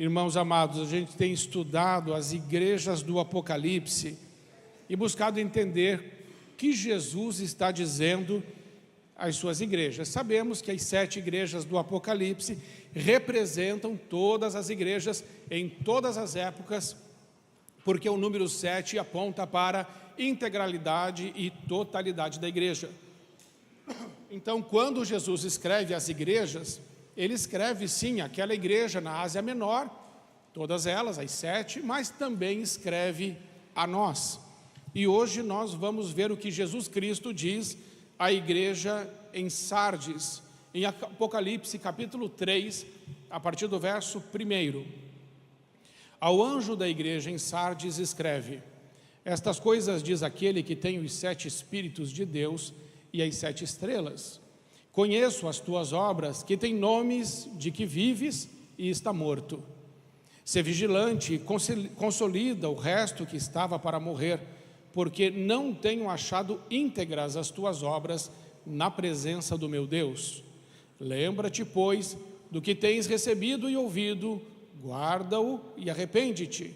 Irmãos amados, a gente tem estudado as igrejas do Apocalipse e buscado entender o que Jesus está dizendo às suas igrejas. Sabemos que as 7 igrejas do Apocalipse representam todas as igrejas em todas as épocas, porque o número 7 aponta para integralidade e totalidade da igreja. Então, quando Jesus escreve às igrejas, ele escreve sim aquela igreja na Ásia Menor, todas elas, as 7, mas também escreve a nós. E hoje nós vamos ver o que Jesus Cristo diz à igreja em Sardes, em Apocalipse capítulo 3, a partir do verso 1. Ao anjo da igreja em Sardes escreve: estas coisas diz aquele que tem os 7 Espíritos de Deus e as 7 estrelas. Conheço as tuas obras, que têm nomes de que vives e está morto. Sê vigilante e consolida o resto que estava para morrer, porque não tenho achado íntegras as tuas obras na presença do meu Deus. Lembra-te, pois, do que tens recebido e ouvido, guarda-o e arrepende-te.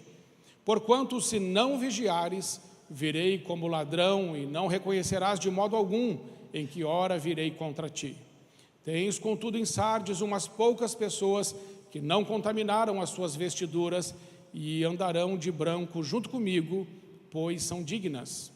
Porquanto, se não vigiares, virei como ladrão e não reconhecerás de modo algum em que hora virei contra ti. Tens, contudo, em Sardes umas poucas pessoas que não contaminaram as suas vestiduras e andarão de branco junto comigo, pois são dignas.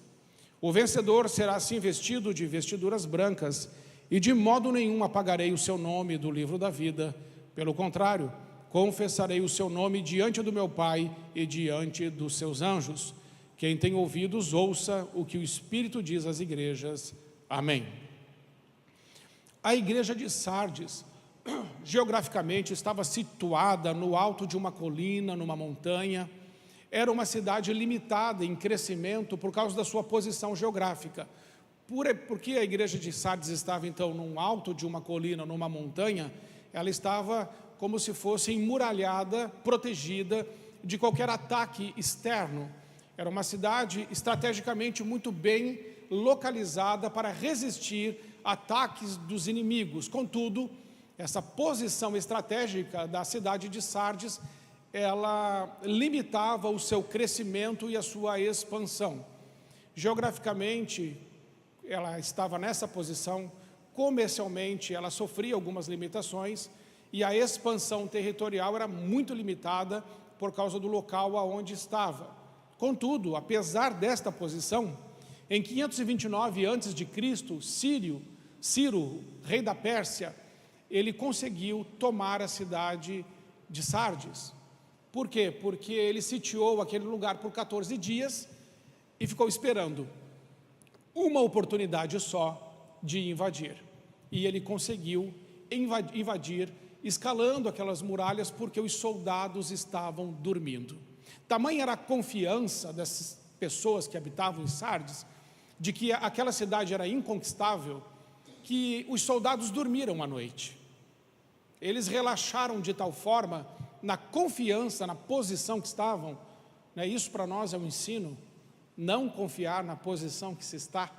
O vencedor será assim vestido de vestiduras brancas, e de modo nenhum apagarei o seu nome do livro da vida. Pelo contrário, confessarei o seu nome diante do meu Pai e diante dos seus anjos. Quem tem ouvidos, ouça o que o Espírito diz às igrejas. Amém. A igreja de Sardes, geograficamente, estava situada no alto de uma colina, numa montanha. Era uma cidade limitada em crescimento por causa da sua posição geográfica. Porque a igreja de Sardes estava, então, num alto de uma colina, numa montanha, ela estava como se fosse emuralhada, protegida de qualquer ataque externo. Era uma cidade estrategicamente muito bem localizada para resistir ataques dos inimigos. Contudo, essa posição estratégica da cidade de Sardes, ela limitava o seu crescimento e a sua expansão. Geograficamente, ela estava nessa posição. Comercialmente, ela sofria algumas limitações e a expansão territorial era muito limitada por causa do local aonde estava. Contudo, apesar desta posição, em 529 a.C., Ciro, rei da Pérsia, ele conseguiu tomar a cidade de Sardes. Por quê? Porque ele sitiou aquele lugar por 14 dias e ficou esperando uma oportunidade só de invadir. E ele conseguiu invadir, escalando aquelas muralhas, porque os soldados estavam dormindo. Tamanha era a confiança dessas pessoas que habitavam em Sardes, de que aquela cidade era inconquistável, que os soldados dormiram à noite. Eles relaxaram de tal forma, na confiança, na posição que estavam, né? Isso para nós é um ensino, não confiar na posição que se está,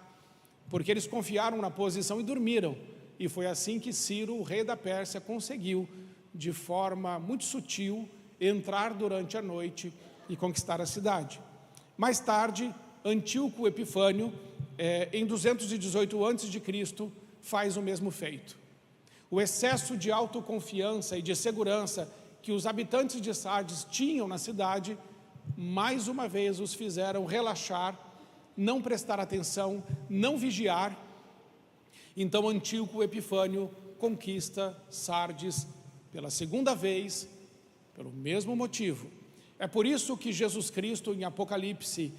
porque eles confiaram na posição e dormiram, e foi assim que Ciro, o rei da Pérsia, conseguiu, de forma muito sutil, entrar durante a noite e conquistar a cidade. Mais tarde, Antíoco Epifânio, em 218 a.C., faz o mesmo feito. O excesso de autoconfiança e de segurança que os habitantes de Sardes tinham na cidade, mais uma vez os fizeram relaxar, não prestar atenção, não vigiar. Então Antíoco Epifânio conquista Sardes pela segunda vez, pelo mesmo motivo. É por isso que Jesus Cristo, em Apocalipse,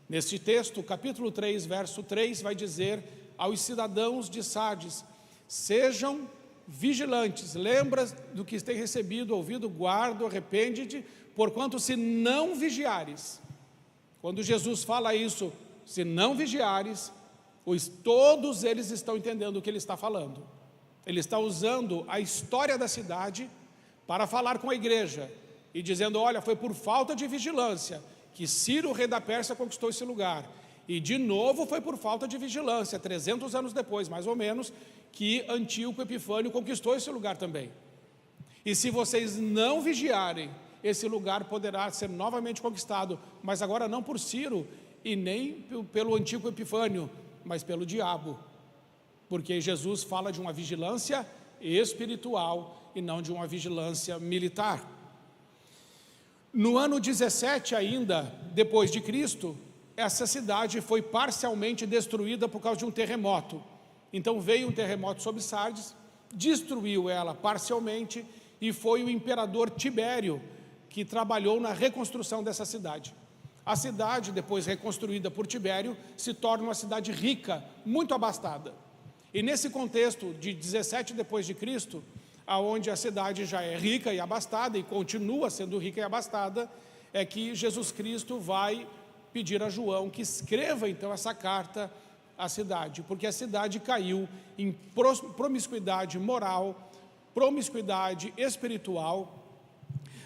neste texto, capítulo 3, verso 3, vai dizer aos cidadãos de Sardes: sejam vigilantes, lembra do que tem recebido, ouvido, guarda, arrepende-te, porquanto se não vigiares. Quando Jesus fala isso, se não vigiares, pois todos eles estão entendendo o que ele está falando. Ele está usando a história da cidade para falar com a igreja e dizendo: olha, foi por falta de vigilância que Ciro, rei da Pérsia, conquistou esse lugar. E de novo foi por falta de vigilância, 300 anos depois, mais ou menos, que Antíoco Epifânio conquistou esse lugar também. E se vocês não vigiarem esse lugar poderá ser novamente conquistado, mas agora não por Ciro e nem pelo antigo Epifânio, mas pelo diabo, porque Jesus fala de uma vigilância espiritual e não de uma vigilância militar. No ano 17 ainda, depois de Cristo, essa cidade foi parcialmente destruída por causa de um terremoto. Então veio um terremoto sobre Sardes, destruiu ela parcialmente, e foi o imperador Tibério que trabalhou na reconstrução dessa cidade. A cidade, depois reconstruída por Tibério, se torna uma cidade rica, muito abastada. E nesse contexto de 17 depois de Cristo, aonde a cidade já é rica e abastada, e continua sendo rica e abastada, é que Jesus Cristo vai pedir a João que escreva então essa carta à cidade, porque a cidade caiu em promiscuidade moral, promiscuidade espiritual.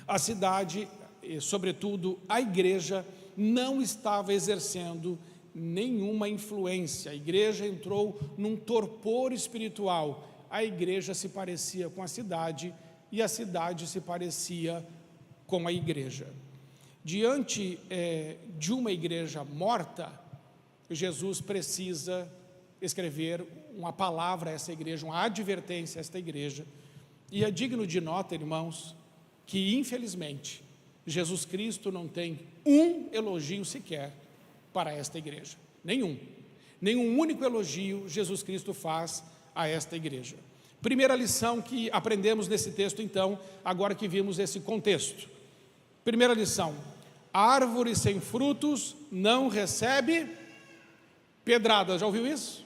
A cidade, e sobretudo a igreja, não estava exercendo nenhuma influência. A igreja entrou num torpor espiritual. A igreja se parecia com a cidade e a cidade se parecia com a igreja. Diante de uma igreja morta, Jesus precisa escrever uma palavra a essa igreja, uma advertência a esta igreja. E é digno de nota, irmãos, que infelizmente Jesus Cristo não tem um elogio sequer para esta igreja. Nenhum único elogio Jesus Cristo faz a esta igreja. Primeira lição que aprendemos nesse texto, então, agora que vimos esse contexto. Primeira lição: a árvore sem frutos não recebe pedradas. Já ouviu isso?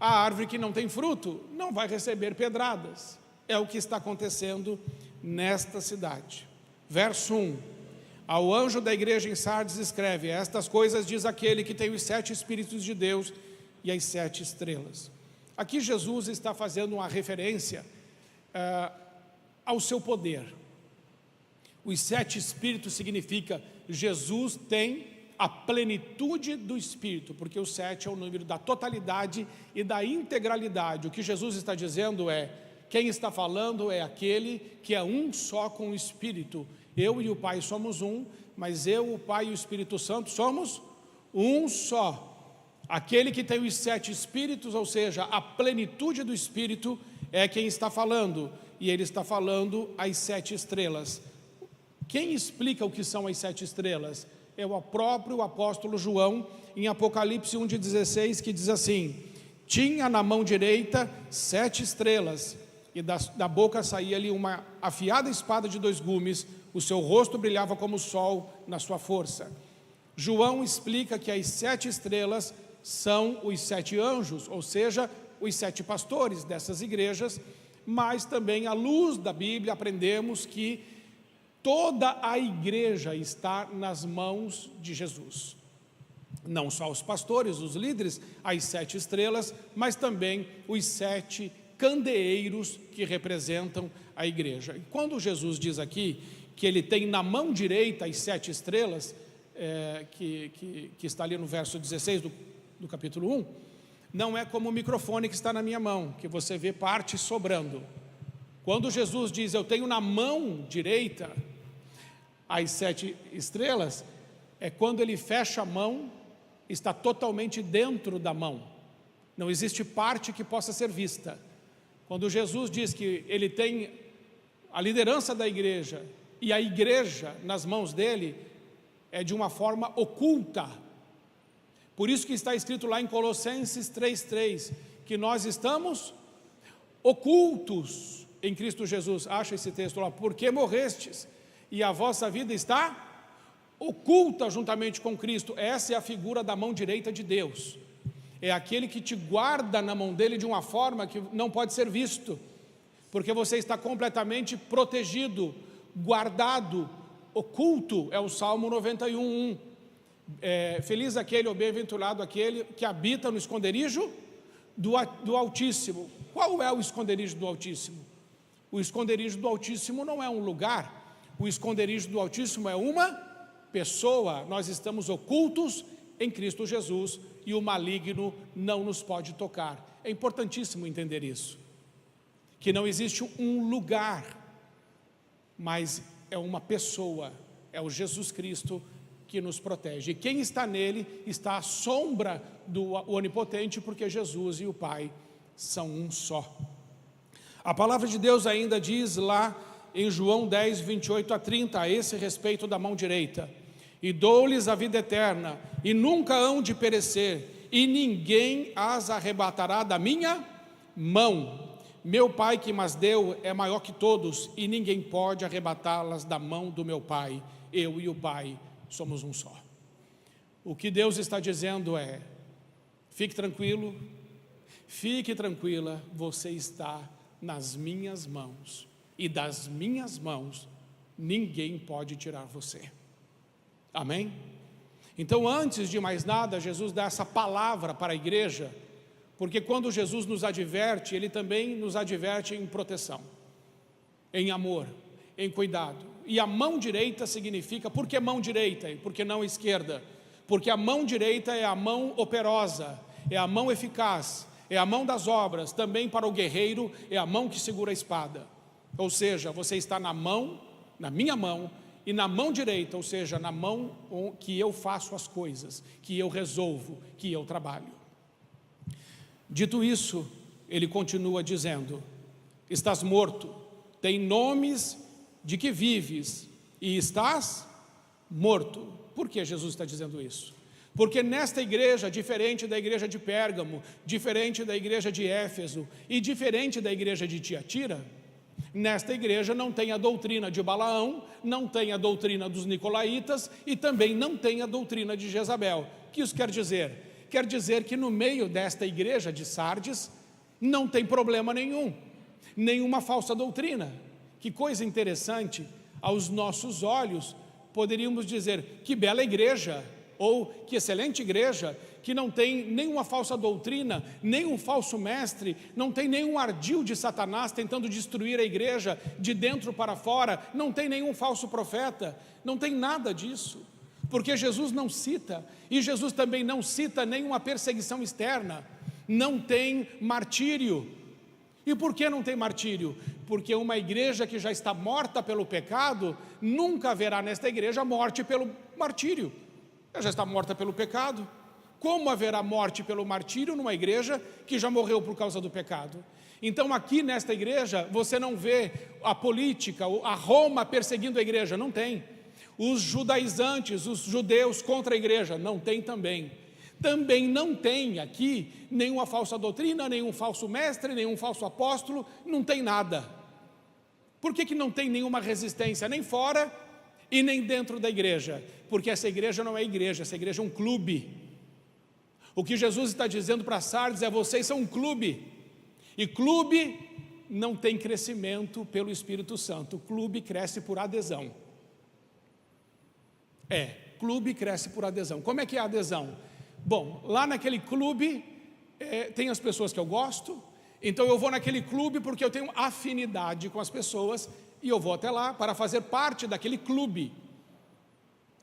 A árvore que não tem fruto não vai receber pedradas. É o que está acontecendo nesta cidade. Verso 1: ao anjo da igreja em Sardes escreve: estas coisas diz aquele que tem os 7 Espíritos de Deus e as 7 estrelas. Aqui Jesus está fazendo uma referência ao seu poder. Os 7 Espíritos significa Jesus tem a plenitude do Espírito, porque o 7 é o número da totalidade e da integralidade. O que Jesus está dizendo é: quem está falando é aquele que é um só com o Espírito. Eu e o Pai somos um, mas eu, o Pai e o Espírito Santo somos um só. Aquele que tem os 7 Espíritos, ou seja, a plenitude do Espírito, é quem está falando, e ele está falando as 7 estrelas. Quem explica o que são as 7 estrelas? É o próprio apóstolo João, em Apocalipse 1:16, que diz assim: tinha na mão direita 7 estrelas, e da boca saía ali uma afiada espada de 2 gumes, o seu rosto brilhava como o sol na sua força. João explica que as 7 estrelas são os 7 anjos, ou seja, os 7 pastores dessas igrejas, mas também à luz da Bíblia aprendemos que toda a igreja está nas mãos de Jesus. Não só os pastores, os líderes, as 7 estrelas, mas também os 7 candeeiros que representam a igreja. E quando Jesus diz aqui que ele tem na mão direita as 7 estrelas, que está ali no verso 16 do capítulo 1, não é como o microfone que está na minha mão, que você vê parte sobrando. Quando Jesus diz: eu tenho na mão direita as 7 estrelas, é quando ele fecha a mão, está totalmente dentro da mão, não existe parte que possa ser vista. Quando Jesus diz que ele tem a liderança da igreja e a igreja nas mãos dele, é de uma forma oculta. Por isso que está escrito lá em Colossenses 3:3, que nós estamos ocultos em Cristo Jesus. Acha esse texto lá: porque morrestes, e a vossa vida está oculta juntamente com Cristo. Essa é a figura da mão direita de Deus. É aquele que te guarda na mão dele de uma forma que não pode ser visto, porque você está completamente protegido, guardado, oculto. É o Salmo 91:1. Feliz aquele ou bem-aventurado aquele que habita no esconderijo do Altíssimo. Qual é o esconderijo do Altíssimo? O esconderijo do Altíssimo não é um lugar, o esconderijo do Altíssimo é uma pessoa. Nós estamos ocultos em Cristo Jesus e o maligno não nos pode tocar. É importantíssimo entender isso, que não existe um lugar, mas é uma pessoa, é o Jesus Cristo que nos protege. E quem está nele está à sombra do Onipotente, porque Jesus e o Pai são um só. A palavra de Deus ainda diz lá em João 10, 28 a 30, a esse respeito da mão direita: e dou-lhes a vida eterna, e nunca hão de perecer, e ninguém as arrebatará da minha mão. Meu Pai que mas deu é maior que todos, e ninguém pode arrebatá-las da mão do meu Pai. Eu e o Pai somos um só. O que Deus está dizendo é: fique tranquilo, fique tranquila, você está nas minhas mãos, e das minhas mãos ninguém pode tirar você. Amém? Então, antes de mais nada, Jesus dá essa palavra para a igreja, porque quando Jesus nos adverte, Ele também nos adverte em proteção, em amor, em cuidado. E a mão direita significa, por que mão direita e por que não esquerda? Porque a mão direita é a mão operosa, é a mão eficaz, é a mão das obras. Também para o guerreiro é a mão que segura a espada. Ou seja, você está na mão, na minha mão, e na mão direita, ou seja, na mão que eu faço as coisas, que eu resolvo, que eu trabalho. Dito isso, ele continua dizendo: estás morto, tem nomes de que vives, e estás morto. Por que Jesus está dizendo isso? Porque nesta igreja, diferente da igreja de Pérgamo, diferente da igreja de Éfeso e diferente da igreja de Tiatira, nesta igreja não tem a doutrina de Balaão, não tem a doutrina dos nicolaítas e também não tem a doutrina de Jezabel. O que isso quer dizer? Quer dizer que no meio desta igreja de Sardes não tem problema nenhum, nenhuma falsa doutrina. Que coisa interessante, aos nossos olhos, poderíamos dizer: que bela igreja, ou que excelente igreja, que não tem nenhuma falsa doutrina, nenhum falso mestre, não tem nenhum ardil de Satanás tentando destruir a igreja de dentro para fora, não tem nenhum falso profeta, não tem nada disso, porque Jesus não cita, e Jesus também não cita nenhuma perseguição externa, não tem martírio. E por que não tem martírio? Porque uma igreja que já está morta pelo pecado, nunca haverá nesta igreja morte pelo martírio. Ela já está morta pelo pecado. Como haverá morte pelo martírio numa igreja que já morreu por causa do pecado? Então aqui nesta igreja você não vê a política, a Roma perseguindo a igreja, não tem. Os judaizantes, os judeus contra a igreja, não tem também. Também não tem aqui nenhuma falsa doutrina, nenhum falso mestre, nenhum falso apóstolo, não tem nada. Por que não tem nenhuma resistência, nem fora e nem dentro da igreja? Porque essa igreja não é igreja, essa igreja é um clube. O que Jesus está dizendo para Sardes é: vocês são um clube, e clube não tem crescimento pelo Espírito Santo, clube cresce por adesão. Clube cresce por adesão. Como é que é a adesão? Bom, lá naquele clube tem as pessoas que eu gosto, então eu vou naquele clube porque eu tenho afinidade com as pessoas, e eu vou até lá para fazer parte daquele clube.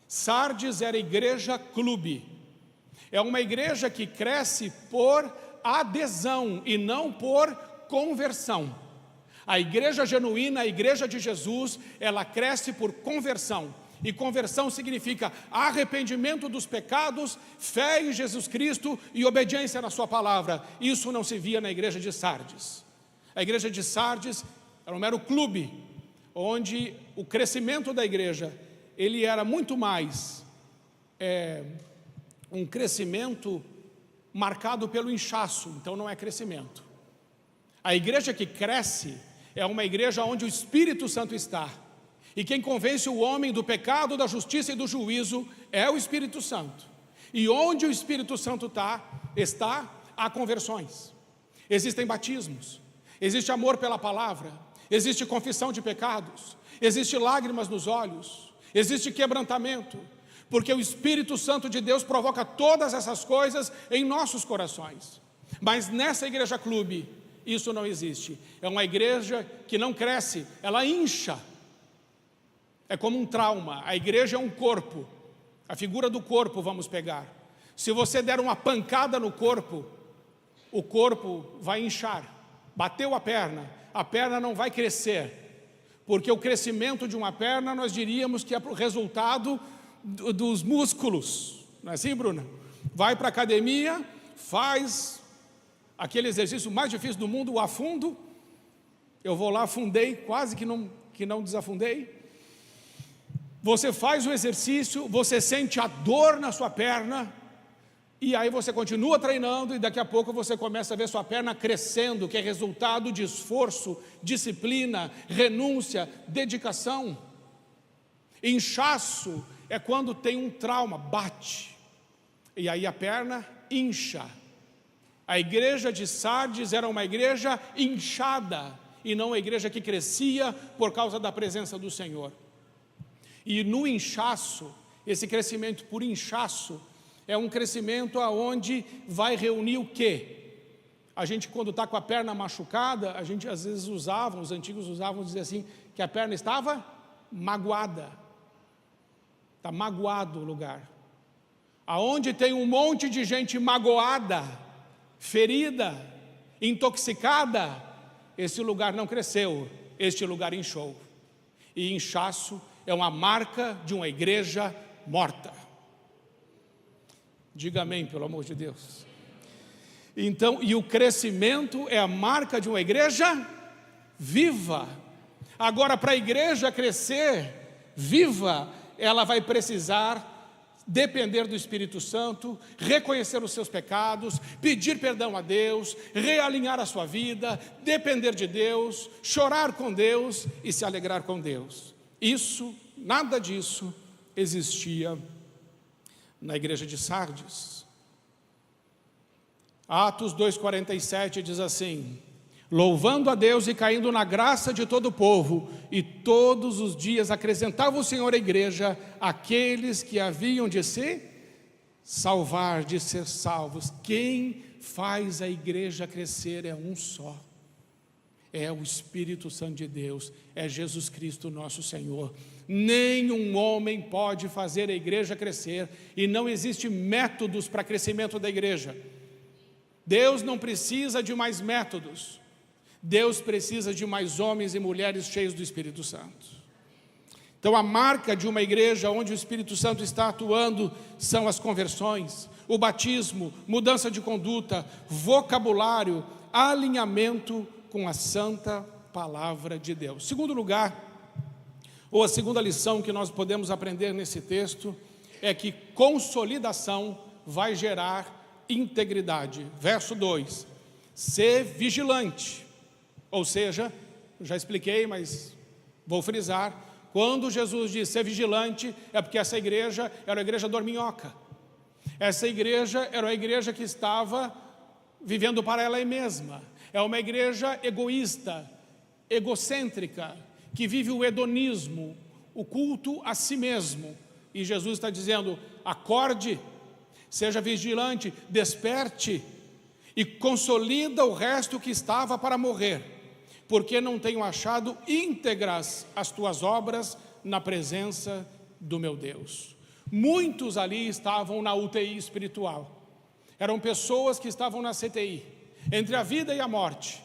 Sardes era igreja clube. É uma igreja que cresce por adesão e não por conversão. A igreja genuína, a igreja de Jesus, ela cresce por conversão. E conversão significa arrependimento dos pecados, fé em Jesus Cristo e obediência na sua palavra. Isso não se via na igreja de Sardes. A igreja de Sardes era um mero clube, onde o crescimento da igreja, ele era muito mais um crescimento marcado pelo inchaço, então não é crescimento. A igreja que cresce é uma igreja onde o Espírito Santo está. E quem convence o homem do pecado, da justiça e do juízo é o Espírito Santo. E onde o Espírito Santo está, há conversões. Existem batismos, existe amor pela palavra, existe confissão de pecados, existe lágrimas nos olhos, existe quebrantamento, porque o Espírito Santo de Deus provoca todas essas coisas em nossos corações. Mas nessa igreja clube, isso não existe. É uma igreja que não cresce, ela incha. É como um trauma. A igreja é um corpo, a figura do corpo vamos pegar. Se você der uma pancada no corpo, o corpo vai inchar. Bateu a perna não vai crescer. porque o crescimento de uma perna nós diríamos que é o resultado dos músculos, não é assim, Bruna? Vai para a academia, faz aquele exercício mais difícil do mundo, o afundo. Eu vou lá, afundei, quase que não desafundei. Você faz o exercício, você sente a dor na sua perna, e aí você continua treinando, e daqui a pouco você começa a ver sua perna crescendo, que é resultado de esforço, disciplina, renúncia, dedicação. Inchaço é quando tem um trauma, bate, e aí a perna incha. A igreja de Sardes era uma igreja inchada, e não uma igreja que crescia por causa da presença do Senhor. E no inchaço, esse crescimento por inchaço, é um crescimento aonde vai reunir o quê? A gente, quando está com a perna machucada, a gente às vezes os antigos usavam dizer assim, que a perna estava magoada. Está magoado o lugar. Aonde tem um monte de gente magoada, ferida, intoxicada, esse lugar não cresceu, este lugar inchou. E inchaço é uma marca de uma igreja morta. Diga amém, pelo amor de Deus. Então, e o crescimento é a marca de uma igreja viva. Agora, para a igreja crescer viva, ela vai precisar depender do Espírito Santo, reconhecer os seus pecados, pedir perdão a Deus, realinhar a sua vida, depender de Deus, chorar com Deus e se alegrar com Deus. Nada disso existia na igreja de Sardes. Atos 2,47 diz assim: louvando a Deus e caindo na graça de todo o povo, e todos os dias acrescentava o Senhor à igreja aqueles que haviam de se salvar, de ser salvos. Quem faz a igreja crescer é um só, é o Espírito Santo de Deus, é Jesus Cristo nosso Senhor. Nenhum homem pode fazer a igreja crescer, e não existe métodos para crescimento da igreja. Deus não precisa de mais métodos, Deus precisa de mais homens e mulheres cheios do Espírito Santo. Então a marca de uma igreja onde o Espírito Santo está atuando são as conversões, o batismo, mudança de conduta, vocabulário, alinhamento com a santa palavra de Deus. Segundo lugar, ou a segunda lição que nós podemos aprender nesse texto, é que consolidação vai gerar integridade. Verso 2, ser vigilante. Ou seja, já expliquei, mas vou frisar, quando Jesus diz ser vigilante, é porque essa igreja era a igreja dorminhoca. Essa igreja era a igreja que estava vivendo para ela mesma. É uma igreja egoísta, egocêntrica, que vive o hedonismo, o culto a si mesmo. E Jesus está dizendo: acorde, seja vigilante, desperte e consolida o resto que estava para morrer, porque não tenho achado íntegras as tuas obras na presença do meu Deus. Muitos ali estavam na UTI espiritual, eram pessoas que estavam na CTI, entre a vida e a morte.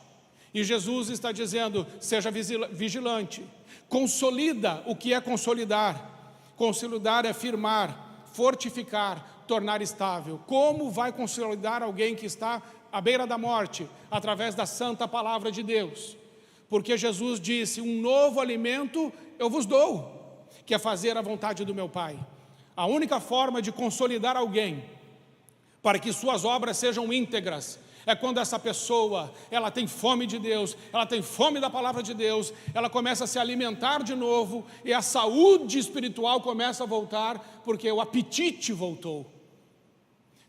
E Jesus está dizendo: seja vigilante, consolida o que é consolidar. Consolidar é firmar, fortificar, tornar estável. Como vai consolidar alguém que está à beira da morte? Através da santa palavra de Deus. Porque Jesus disse: um novo alimento eu vos dou, que é fazer a vontade do meu Pai. A única forma de consolidar alguém, para que suas obras sejam íntegras, é quando essa pessoa, ela tem fome de Deus, ela tem fome da palavra de Deus, ela começa a se alimentar de novo, e a saúde espiritual começa a voltar, porque o apetite voltou.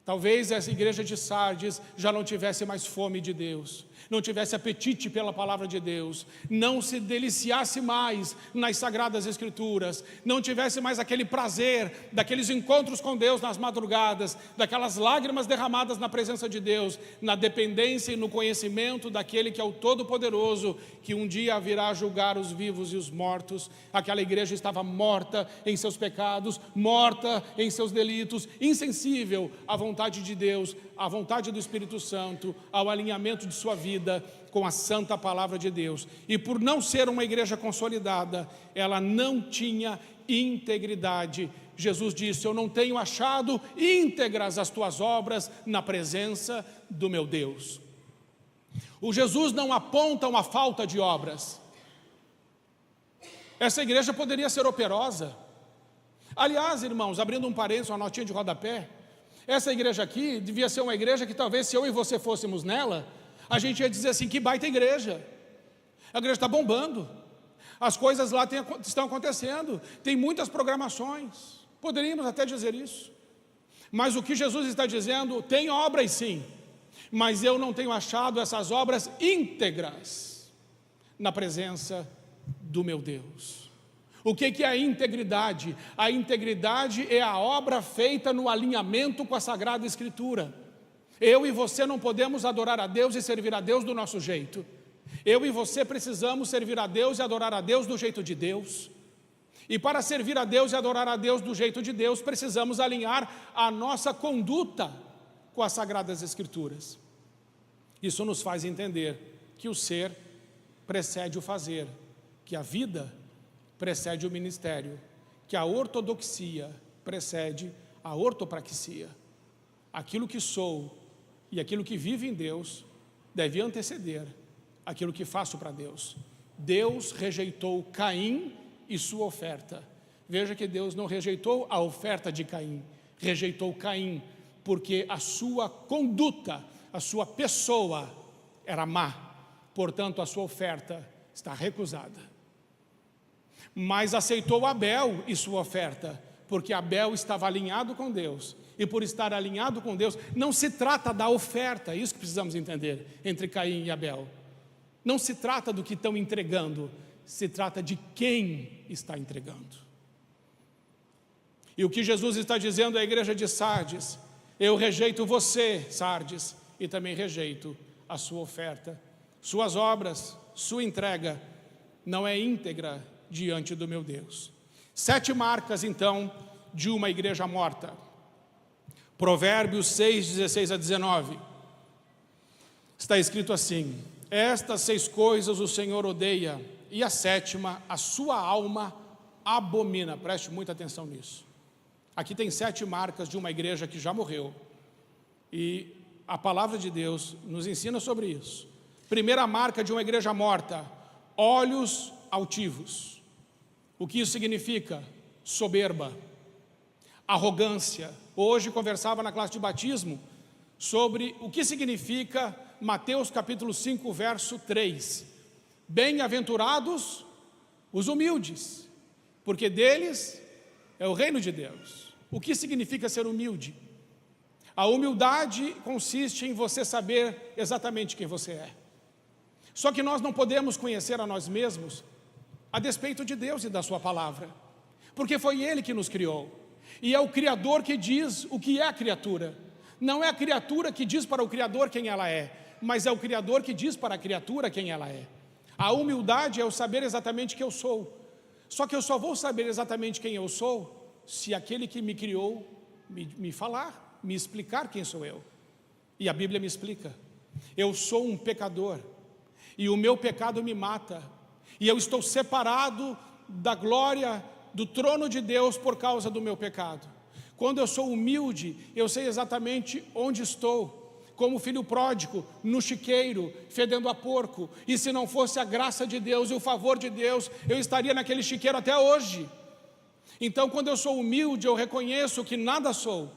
Talvez essa igreja de Sardes já não tivesse mais fome de Deus, não tivesse apetite pela palavra de Deus, não se deliciasse mais nas sagradas escrituras, não tivesse mais aquele prazer daqueles encontros com Deus nas madrugadas, daquelas lágrimas derramadas na presença de Deus, na dependência e no conhecimento daquele que é o Todo-Poderoso, que um dia virá julgar os vivos e os mortos. Aquela igreja estava morta em seus pecados, morta em seus delitos, insensível à vontade vontade de Deus, à vontade do Espírito Santo, ao alinhamento de sua vida com a santa palavra de Deus. E por não ser uma igreja consolidada, ela não tinha integridade. Jesus disse: eu não tenho achado íntegras as tuas obras na presença do meu Deus. O Jesus não aponta uma falta de obras. Essa igreja poderia ser operosa. Aliás, irmãos, abrindo um parênteses, uma notinha de rodapé, essa igreja aqui devia ser uma igreja que talvez se eu e você fôssemos nela, a gente ia dizer assim: que baita igreja, a igreja está bombando, as coisas lá estão acontecendo, tem muitas programações, poderíamos até dizer isso. Mas o que Jesus está dizendo, tem obras sim, mas eu não tenho achado essas obras íntegras na presença do meu Deus. O que é a integridade? A integridade é a obra feita no alinhamento com a Sagrada Escritura. Eu e você não podemos adorar a Deus e servir a Deus do nosso jeito. Eu e você precisamos servir a Deus e adorar a Deus do jeito de Deus. E para servir a Deus e adorar a Deus do jeito de Deus, precisamos alinhar a nossa conduta com as Sagradas Escrituras. Isso nos faz entender que o ser precede o fazer, que a vida precede o ministério, que a ortodoxia precede a ortopraxia. Aquilo que sou e aquilo que vive em Deus deve anteceder aquilo que faço para Deus. Deus rejeitou Caim e sua oferta. Veja que Deus não rejeitou a oferta de Caim, rejeitou Caim, porque a sua conduta, a sua pessoa era má, portanto a sua oferta está recusada. Mas aceitou Abel e sua oferta, porque Abel estava alinhado com Deus, e por estar alinhado com Deus, não se trata da oferta, isso que precisamos entender, entre Caim e Abel. Não se trata do que estão entregando, se trata de quem está entregando. E o que Jesus está dizendo à igreja de Sardes: eu rejeito você, Sardes, e também rejeito a sua oferta. Suas obras, sua entrega não é íntegra diante do meu Deus. 7 marcas então de uma igreja morta. Provérbios 6, 16 a 19. Está escrito assim: estas 6 coisas o Senhor odeia, e a 7ª a sua alma abomina. Preste muita atenção nisso. Aqui tem 7 marcas de uma igreja que já morreu, e a palavra de Deus nos ensina sobre isso. Primeira marca de uma igreja morta: olhos altivos. O que isso significa? Soberba, arrogância. Hoje conversava na classe de batismo sobre o que significa Mateus capítulo 5, verso 3. Bem-aventurados os humildes, porque deles é o reino de Deus. O que significa ser humilde? A humildade consiste em você saber exatamente quem você é. Só que nós não podemos conhecer a nós mesmos a despeito de Deus e da sua palavra, porque foi Ele que nos criou, e é o Criador que diz o que é a criatura. Não é a criatura que diz para o Criador quem ela é, mas é o Criador que diz para a criatura quem ela é. A humildade é o saber exatamente quem eu sou. Só que eu só vou saber exatamente quem eu sou se aquele que me criou me falar, me explicar quem sou eu. E a Bíblia me explica. Eu sou um pecador, e o meu pecado me mata, e eu estou separado da glória do trono de Deus por causa do meu pecado. Quando eu sou humilde, eu sei exatamente onde estou, como filho pródigo, no chiqueiro, fedendo a porco, e se não fosse a graça de Deus e o favor de Deus, eu estaria naquele chiqueiro até hoje. Então, quando eu sou humilde, eu reconheço que nada sou,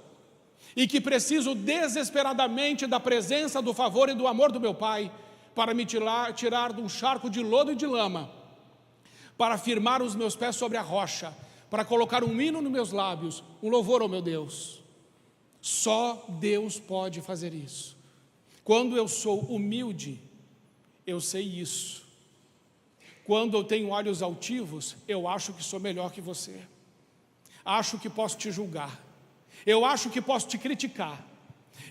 e que preciso desesperadamente da presença, do favor e do amor do meu Pai, para me tirar de um charco de lodo e de lama, para firmar os meus pés sobre a rocha, para colocar um hino nos meus lábios, um louvor ao meu Deus. Só Deus pode fazer isso. Quando eu sou humilde, eu sei isso. Quando eu tenho olhos altivos, eu acho que sou melhor que você. Acho que posso te julgar. Eu acho que posso te criticar.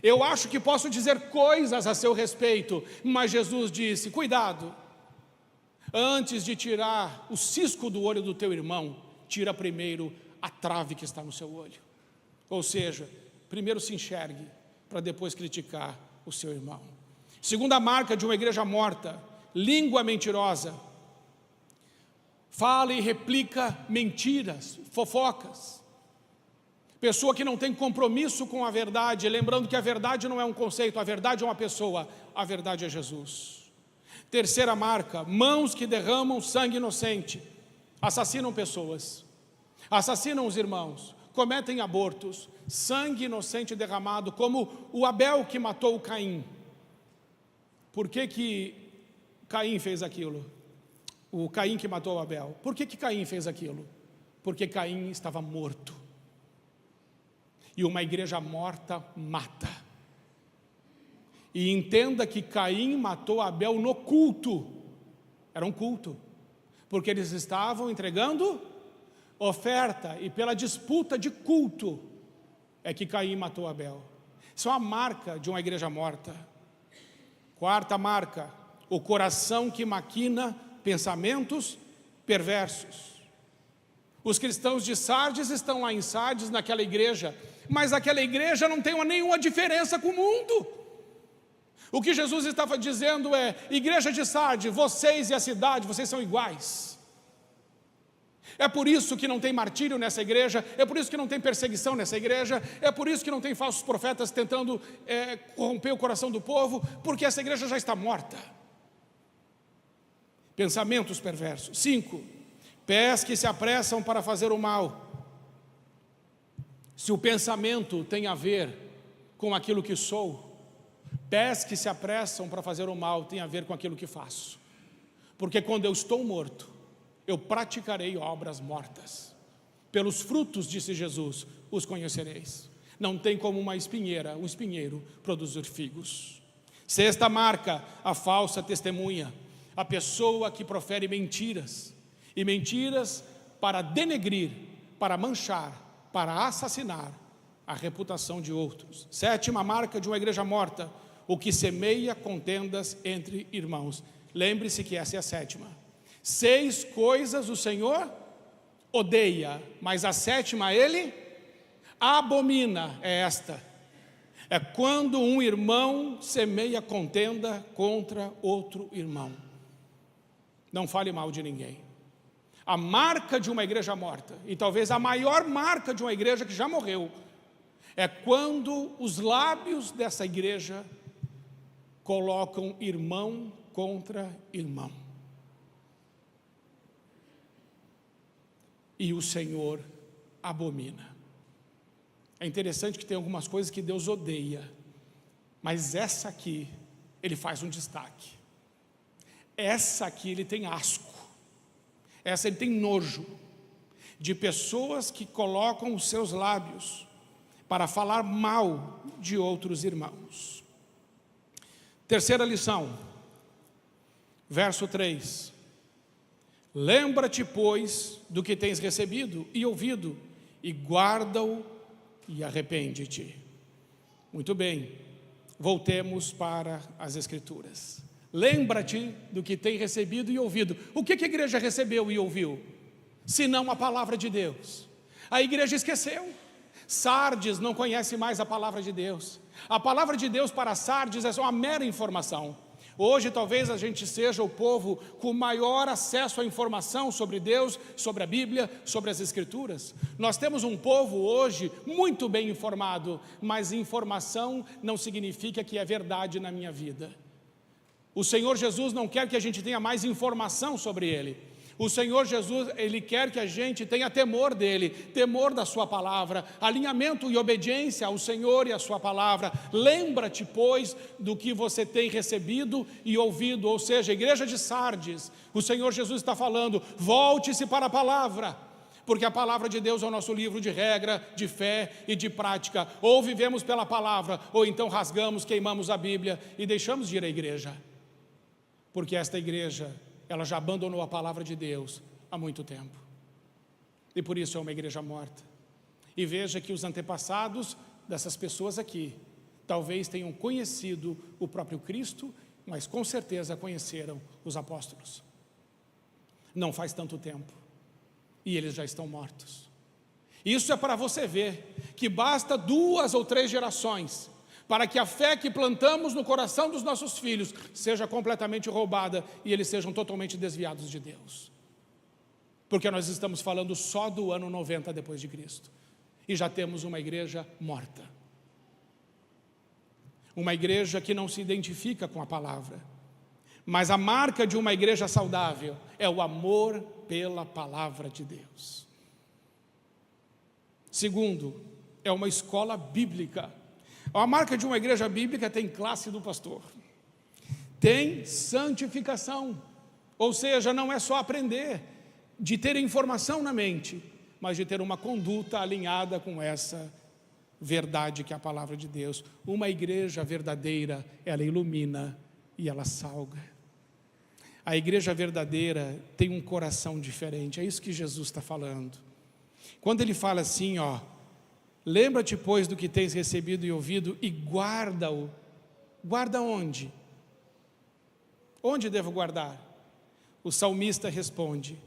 Eu acho que posso dizer coisas a seu respeito, mas Jesus disse: cuidado, antes de tirar o cisco do olho do teu irmão, tira primeiro a trave que está no seu olho. Ou seja, primeiro se enxergue, para depois criticar o seu irmão. Segunda marca de uma igreja morta: língua mentirosa. Fala e replica mentiras, fofocas. Pessoa que não tem compromisso com a verdade, lembrando que a verdade não é um conceito, a verdade é uma pessoa, a verdade é Jesus. Terceira marca: mãos que derramam sangue inocente, assassinam pessoas, assassinam os irmãos, cometem abortos, sangue inocente derramado, como o Abel que matou o Caim. Por que Caim fez aquilo? O Caim que matou o Abel. Por que Caim fez aquilo? Porque Caim estava morto. E uma igreja morta mata. E entenda que Caim matou Abel no culto. Era um culto. Porque eles estavam entregando oferta. E pela disputa de culto é que Caim matou Abel. Isso é uma marca de uma igreja morta. Quarta marca: o coração que maquina pensamentos perversos. Os cristãos de Sardes estão lá em Sardes, naquela igreja, mas aquela igreja não tem nenhuma diferença com o mundo. O que Jesus estava dizendo é: igreja de Sardes, vocês e a cidade, vocês são iguais. É por isso que não tem martírio nessa igreja, é por isso que não tem perseguição nessa igreja, é por isso que não tem falsos profetas tentando corromper o coração do povo, porque essa igreja já está morta. Pensamentos perversos. 5, pés que se apressam para fazer o mal. Se o pensamento tem a ver com aquilo que sou, pés que se apressam para fazer o mal tem a ver com aquilo que faço. Porque quando eu estou morto, eu praticarei obras mortas. Pelos frutos, disse Jesus, os conhecereis. Não tem como um espinheiro produzir figos. Sexta marca: a falsa testemunha. A pessoa que profere mentiras. E mentiras para denegrir, para manchar, para assassinar a reputação de outros. Sétima marca de uma igreja morta: o que semeia contendas entre irmãos. Lembre-se que essa é a sétima. 6 coisas o Senhor odeia, mas a sétima Ele abomina. É esta: é quando um irmão semeia contenda contra outro irmão. Não fale mal de ninguém. A marca de uma igreja morta, e talvez a maior marca de uma igreja que já morreu, é quando os lábios dessa igreja colocam irmão contra irmão. E o Senhor abomina. É interessante que tem algumas coisas que Deus odeia, mas essa aqui Ele faz um destaque. Essa aqui Ele tem asco. Essa Ele tem nojo de pessoas que colocam os seus lábios para falar mal de outros irmãos. Terceira lição, verso 3. Lembra-te, pois, do que tens recebido e ouvido, e guarda-o e arrepende-te. Muito bem, voltemos para as Escrituras. Lembra-te do que tem recebido e ouvido. O que a igreja recebeu e ouviu? Senão a palavra de Deus. A igreja esqueceu. Sardes não conhece mais a palavra de Deus. A palavra de Deus para Sardes é só uma mera informação. Hoje talvez a gente seja o povo com maior acesso à informação sobre Deus, sobre a Bíblia, sobre as Escrituras. Nós temos um povo hoje muito bem informado, mas informação não significa que é verdade na minha vida. O Senhor Jesus não quer que a gente tenha mais informação sobre Ele. O Senhor Jesus, Ele quer que a gente tenha temor dEle, temor da sua palavra, alinhamento e obediência ao Senhor e à sua palavra. Lembra-te, pois, do que você tem recebido e ouvido. Ou seja, a igreja de Sardes, o Senhor Jesus está falando: volte-se para a palavra, porque a palavra de Deus é o nosso livro de regra, de fé e de prática. Ou vivemos pela palavra, ou então rasgamos, queimamos a Bíblia e deixamos de ir à igreja, porque esta igreja, ela já abandonou a palavra de Deus há muito tempo. E por isso é uma igreja morta. E veja que os antepassados dessas pessoas aqui, talvez tenham conhecido o próprio Cristo, mas com certeza conheceram os apóstolos. Não faz tanto tempo. E eles já estão mortos. Isso é para você ver que basta 2 ou 3 gerações para que a fé que plantamos no coração dos nossos filhos seja completamente roubada e eles sejam totalmente desviados de Deus. Porque nós estamos falando só do ano 90 depois de Cristo. E já temos uma igreja morta. Uma igreja que não se identifica com a palavra. Mas a marca de uma igreja saudável é o amor pela palavra de Deus. Segundo, é uma escola bíblica. A marca de uma igreja bíblica tem classe do pastor. Tem santificação. Ou seja, não é só aprender, de ter informação na mente, mas de ter uma conduta alinhada com essa verdade que é a palavra de Deus. Uma igreja verdadeira, ela ilumina e ela salga. A igreja verdadeira tem um coração diferente, é isso que Jesus está falando. Quando ele fala assim, lembra-te, pois, do que tens recebido e ouvido e guarda-o. Guarda onde? Onde devo guardar? O salmista responde,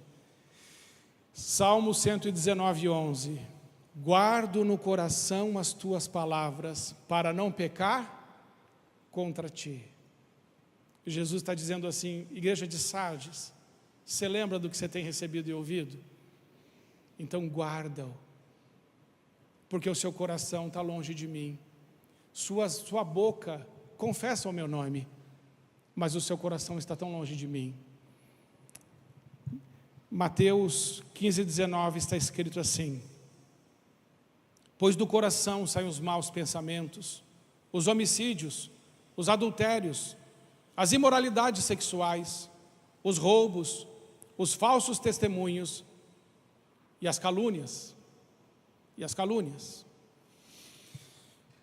Salmo 119, 11, guardo no coração as tuas palavras, para não pecar contra ti. Jesus está dizendo assim, igreja de Sardes, você lembra do que você tem recebido e ouvido? Então guarda-o, porque o seu coração está longe de mim. Sua boca confessa o meu nome, mas o seu coração está tão longe de mim. Mateus 15, 19 está escrito assim, pois do coração saem os maus pensamentos, os homicídios, os adultérios, as imoralidades sexuais, os roubos, os falsos testemunhos e as calúnias.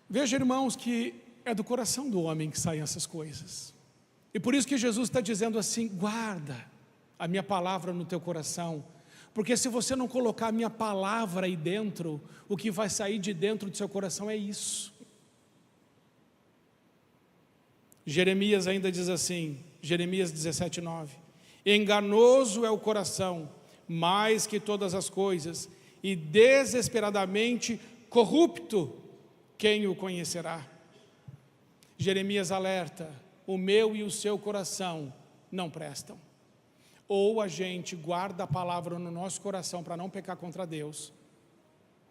Veja, irmãos, que é do coração do homem que saem essas coisas. E por isso que Jesus está dizendo assim, guarda a minha palavra no teu coração, porque se você não colocar a minha palavra aí dentro, o que vai sair de dentro do seu coração é isso. Jeremias ainda diz assim, Jeremias 17, 9, enganoso é o coração, mais que todas as coisas, e desesperadamente corrupto, quem o conhecerá? Jeremias alerta, o meu e o seu coração não prestam. Ou a gente guarda a palavra no nosso coração para não pecar contra Deus,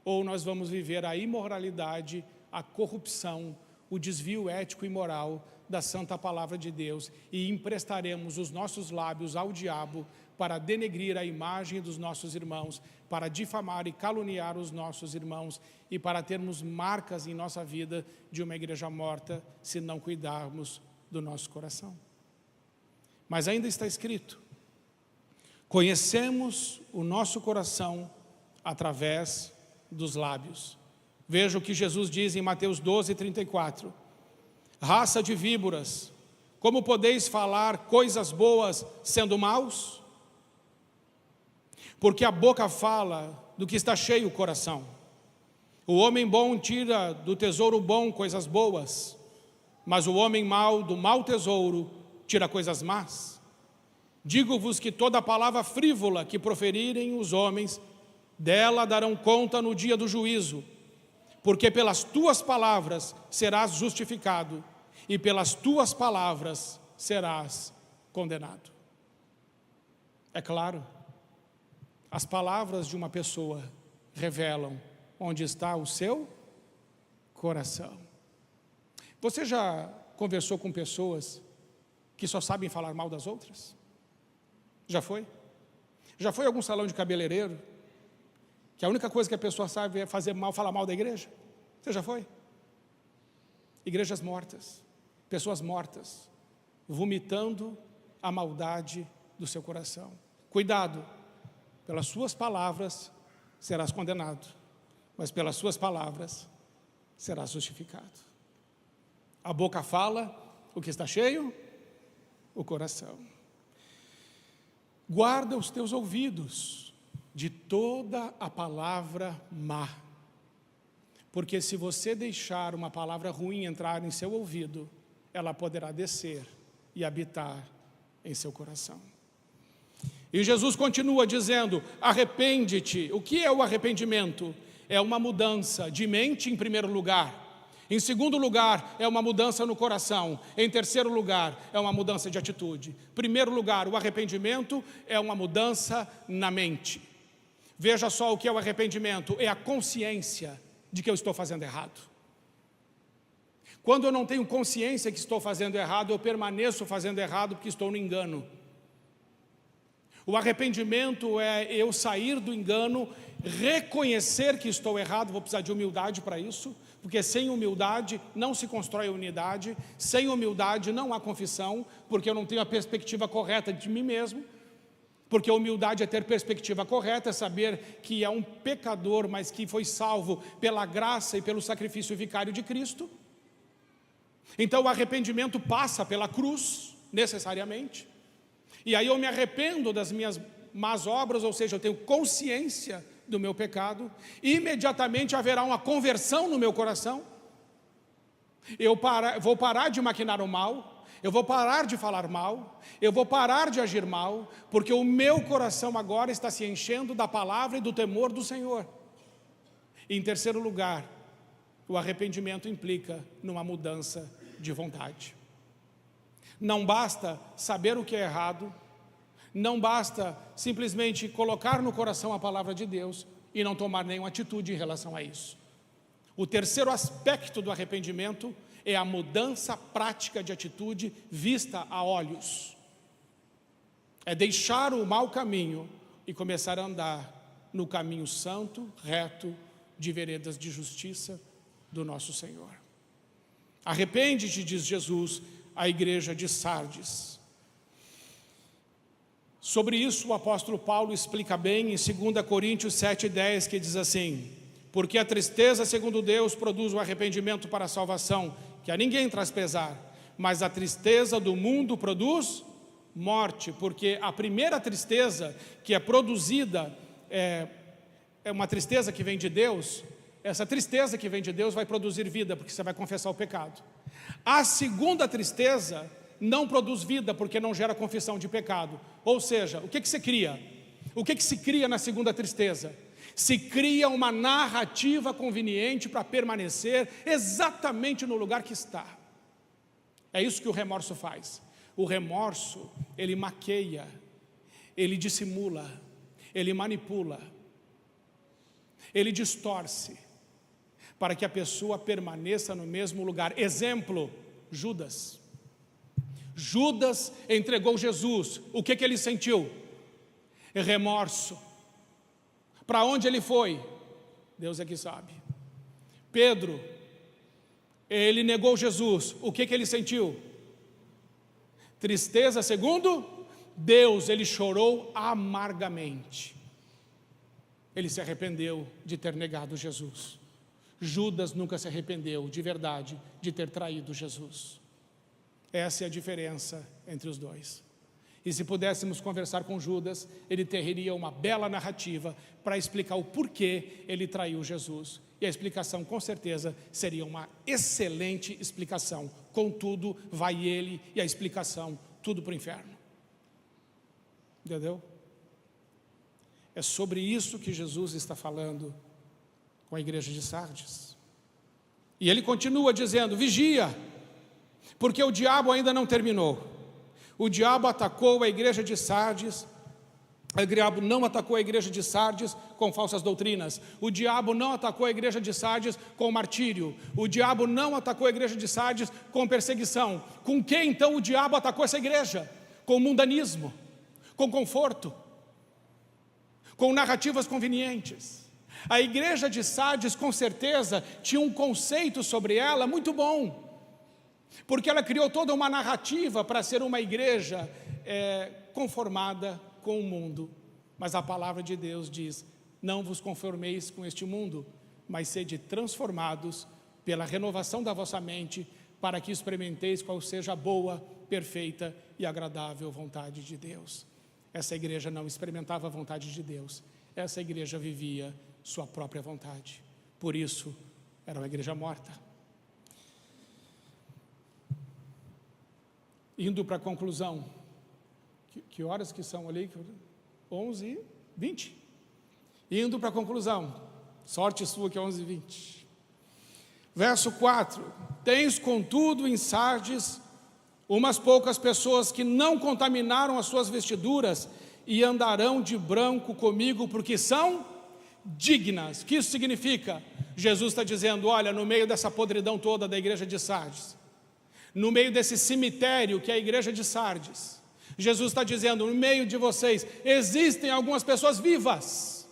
ou nós vamos viver a imoralidade, a corrupção, o desvio ético e moral da santa palavra de Deus e emprestaremos os nossos lábios ao diabo para denegrir a imagem dos nossos irmãos, para difamar e caluniar os nossos irmãos e para termos marcas em nossa vida de uma igreja morta se não cuidarmos do nosso coração. Mas ainda está escrito, conhecemos o nosso coração através dos lábios. Veja o que Jesus diz em Mateus 12, 34. Raça de víboras, como podeis falar coisas boas sendo maus? Porque a boca fala do que está cheio o coração. O homem bom tira do tesouro bom coisas boas, mas o homem mau do mau tesouro tira coisas más. Digo-vos que toda palavra frívola que proferirem os homens, dela darão conta no dia do juízo. Porque pelas tuas palavras serás justificado, e pelas tuas palavras serás condenado. É claro, as palavras de uma pessoa revelam onde está o seu coração. Você já conversou com pessoas que só sabem falar mal das outras? Já foi? Já foi a algum salão de cabeleireiro que a única coisa que a pessoa sabe é falar mal da igreja? Você já foi? Igrejas mortas, pessoas mortas, vomitando a maldade do seu coração. Cuidado, pelas suas palavras serás condenado, mas pelas suas palavras serás justificado. A boca fala o que está cheio, o coração. Guarda os teus ouvidos de toda a palavra má, porque se você deixar uma palavra ruim entrar em seu ouvido, ela poderá descer e habitar em seu coração. E Jesus continua dizendo, arrepende-te. O que é o arrependimento? É uma mudança de mente em primeiro lugar, Em segundo lugar, é uma mudança no coração. Em terceiro lugar, é uma mudança de atitude. Em primeiro lugar, o arrependimento é uma mudança na mente. Veja só o que é o arrependimento: é a consciência de que eu estou fazendo errado. Quando eu não tenho consciência que estou fazendo errado, eu permaneço fazendo errado porque estou no engano. O arrependimento é eu sair do engano, reconhecer que estou errado. Vou precisar de humildade para isso, porque sem humildade não se constrói a unidade, sem humildade não há confissão, porque eu não tenho a perspectiva correta de mim mesmo, porque a humildade é ter perspectiva correta, é saber que é um pecador, mas que foi salvo pela graça e pelo sacrifício vicário de Cristo. Então o arrependimento passa pela cruz, necessariamente, e aí eu me arrependo das minhas más obras, ou seja, eu tenho consciência do meu pecado, e imediatamente haverá uma conversão no meu coração. Eu vou parar de maquinar o mal, eu vou parar de falar mal, eu vou parar de agir mal, porque o meu coração agora está se enchendo da palavra e do temor do Senhor. E em terceiro lugar, o arrependimento implica numa mudança de vontade. Não basta saber o que é errado, não basta simplesmente colocar no coração a palavra de Deus e não tomar nenhuma atitude em relação a isso. O terceiro aspecto do arrependimento é a mudança prática de atitude vista a olhos. É deixar o mau caminho e começar a andar no caminho santo, reto, de veredas de justiça do nosso Senhor. Arrepende-te, diz Jesus à igreja de Sardes. Sobre isso o apóstolo Paulo explica bem em 2 Coríntios 7,10, que diz assim: porque a tristeza, segundo Deus, produz o arrependimento para a salvação, que a ninguém traz pesar, mas a tristeza do mundo produz morte, porque a primeira tristeza que é produzida é uma tristeza que vem de Deus. Essa tristeza que vem de Deus vai produzir vida, porque você vai confessar o pecado. A segunda tristeza não produz vida, porque não gera confissão de pecado. Ou seja, o que se cria? O que se cria na segunda tristeza? Se cria uma narrativa conveniente para permanecer exatamente no lugar que está. É isso que o remorso faz. O remorso, ele maqueia, ele dissimula, ele manipula, ele distorce, para que a pessoa permaneça no mesmo lugar. Exemplo, Judas. Judas entregou Jesus. O que ele sentiu? Remorso. Para onde ele foi? Deus é que sabe. Pedro, ele negou Jesus. O que ele sentiu? Tristeza, segundo Deus. Ele chorou amargamente. Ele se arrependeu de ter negado Jesus. Judas nunca se arrependeu de verdade de ter traído Jesus. Essa é a diferença entre os dois. E se pudéssemos conversar com Judas, ele teria uma bela narrativa para explicar o porquê ele traiu Jesus. E a explicação, com certeza, seria uma excelente explicação. Contudo, vai ele e a explicação, tudo para o inferno. Entendeu? É sobre isso que Jesus está falando com a igreja de Sardes. E ele continua dizendo: vigia, porque o diabo ainda não terminou. O diabo atacou a igreja de Sardes. O diabo não atacou a igreja de Sardes com falsas doutrinas. O diabo não atacou a igreja de Sardes com martírio. O diabo não atacou a igreja de Sardes com perseguição. Com que então o diabo atacou essa igreja? Com mundanismo, com conforto, com narrativas convenientes. A igreja de Sardes, com certeza, tinha um conceito sobre ela muito bom, porque ela criou toda uma narrativa para ser uma igreja conformada com o mundo. Mas a palavra de Deus diz: não vos conformeis com este mundo, mas sede transformados pela renovação da vossa mente, para que experimenteis qual seja a boa, perfeita e agradável vontade de Deus. Essa igreja não experimentava a vontade de Deus, essa igreja vivia sua própria vontade. Por isso, era uma igreja morta. Indo para a conclusão, que horas que são ali? 11h20. Indo para a conclusão, sorte sua que é 11h20. Verso 4: tens contudo em Sardes umas poucas pessoas que não contaminaram as suas vestiduras e andarão de branco comigo porque são dignas. O que isso significa? Jesus está dizendo, olha, no meio dessa podridão toda da igreja de Sardes, no meio desse cemitério que é a igreja de Sardes, Jesus está dizendo, no meio de vocês existem algumas pessoas vivas,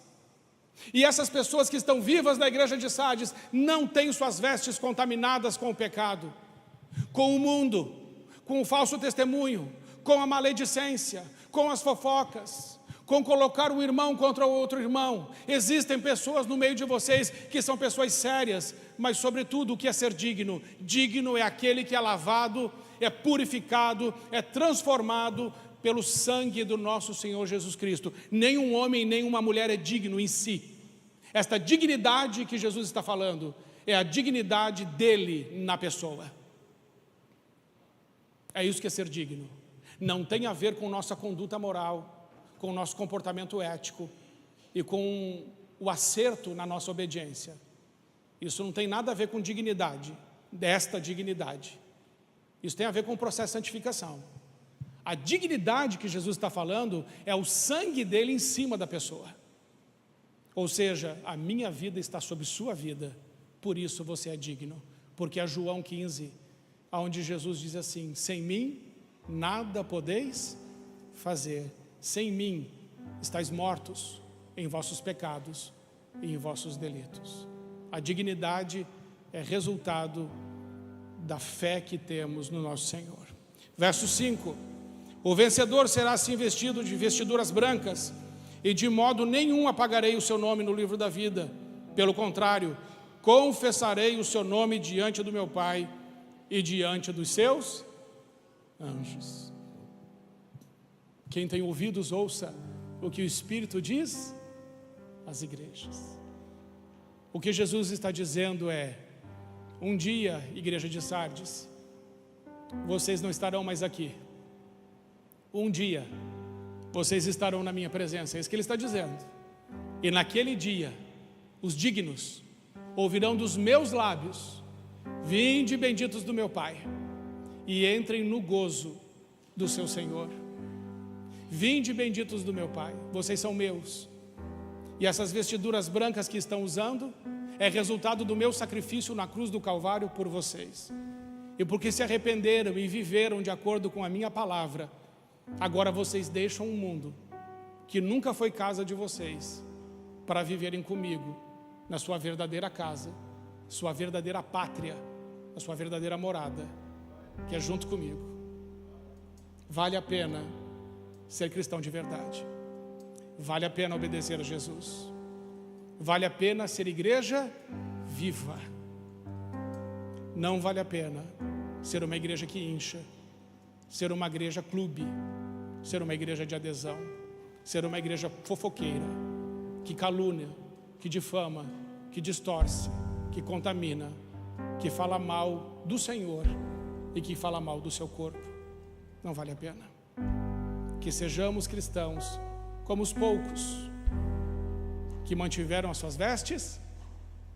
e essas pessoas que estão vivas na igreja de Sardes não têm suas vestes contaminadas com o pecado, com o mundo, com o falso testemunho, com a maledicência, com as fofocas, com colocar um irmão contra o outro irmão. Existem pessoas no meio de vocês que são pessoas sérias, mas sobretudo o que é ser digno? Digno é aquele que é lavado, é purificado, é transformado pelo sangue do nosso Senhor Jesus Cristo. Nenhum homem, nenhuma mulher é digno em si. Esta dignidade que Jesus está falando é a dignidade dele na pessoa. É isso que é ser digno. Não tem a ver com nossa conduta moral, com o nosso comportamento ético e com o acerto na nossa obediência. Isso não tem nada a ver com dignidade, desta dignidade. Isso tem a ver com o processo de santificação. A dignidade que Jesus está falando é o sangue dele em cima da pessoa. Ou seja, a minha vida está sob sua vida, por isso você é digno. Porque é João 15, onde Jesus diz assim, sem mim nada podeis fazer, sem mim estáis mortos em vossos pecados e em vossos delitos. A dignidade é resultado da fé que temos no nosso Senhor. Verso 5, o vencedor será assim vestido de vestiduras brancas, e de modo nenhum apagarei o seu nome no livro da vida, pelo contrário, confessarei o seu nome diante do meu Pai e diante dos seus anjos. Quem tem ouvidos, ouça o que o Espírito diz às igrejas. O que Jesus está dizendo é, um dia, igreja de Sardes, vocês não estarão mais aqui. Um dia, vocês estarão na minha presença, é isso que ele está dizendo. E naquele dia, os dignos ouvirão dos meus lábios, vinde benditos do meu Pai, e entrem no gozo do seu Senhor. Vinde benditos do meu Pai, vocês são meus. E essas vestiduras brancas que estão usando, é resultado do meu sacrifício na cruz do Calvário por vocês. E porque se arrependeram e viveram de acordo com a minha palavra, agora vocês deixam um mundo que nunca foi casa de vocês, para viverem comigo na sua verdadeira casa, sua verdadeira pátria, a sua verdadeira morada, que é junto comigo. Vale a pena ser cristão de verdade. Vale a pena obedecer a Jesus. Vale a pena ser igreja viva. Não vale a pena ser uma igreja que incha, ser uma igreja clube, ser uma igreja de adesão, ser uma igreja fofoqueira, que calúnia, que difama, que distorce, que contamina, que fala mal do Senhor e que fala mal do seu corpo. Não vale a pena. Que sejamos cristãos como os poucos que mantiveram as suas vestes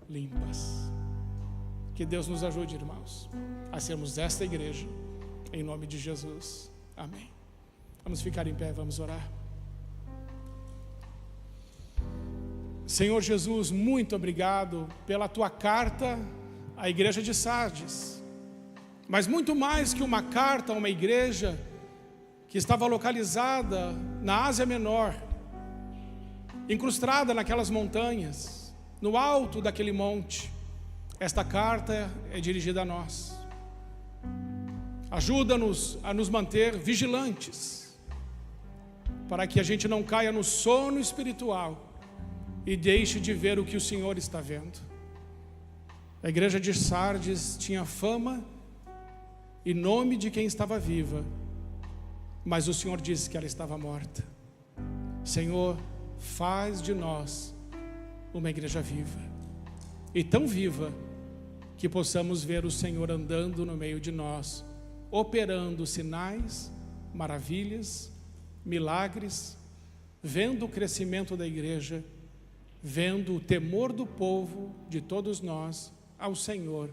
limpas. Que Deus nos ajude, irmãos, a sermos esta igreja, em nome de Jesus. Amém. Vamos ficar em pé, vamos orar. Senhor Jesus, muito obrigado pela tua carta à igreja de Sardes. Mas muito mais que uma carta a uma igreja que estava localizada na Ásia Menor, incrustada naquelas montanhas, no alto daquele monte, esta carta é dirigida a nós. Ajuda-nos a nos manter vigilantes, para que a gente não caia no sono espiritual e deixe de ver o que o Senhor está vendo. A igreja de Sardes tinha fama e nome de quem estava viva, mas o Senhor disse que ela estava morta. Senhor, faz de nós uma igreja viva, e tão viva que possamos ver o Senhor andando no meio de nós, operando sinais, maravilhas, milagres, vendo o crescimento da igreja, vendo o temor do povo, de todos nós, ao Senhor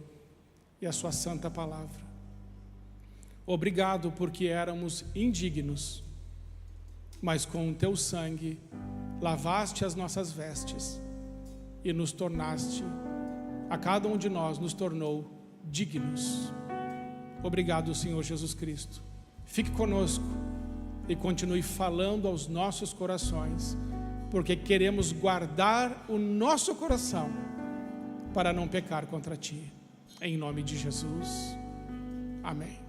e à sua santa palavra. Obrigado porque éramos indignos, mas com o teu sangue lavaste as nossas vestes e nos tornaste, a cada um de nós nos tornou dignos. Obrigado, Senhor Jesus Cristo. Fique conosco e continue falando aos nossos corações, porque queremos guardar o nosso coração para não pecar contra Ti. Em nome de Jesus. Amém.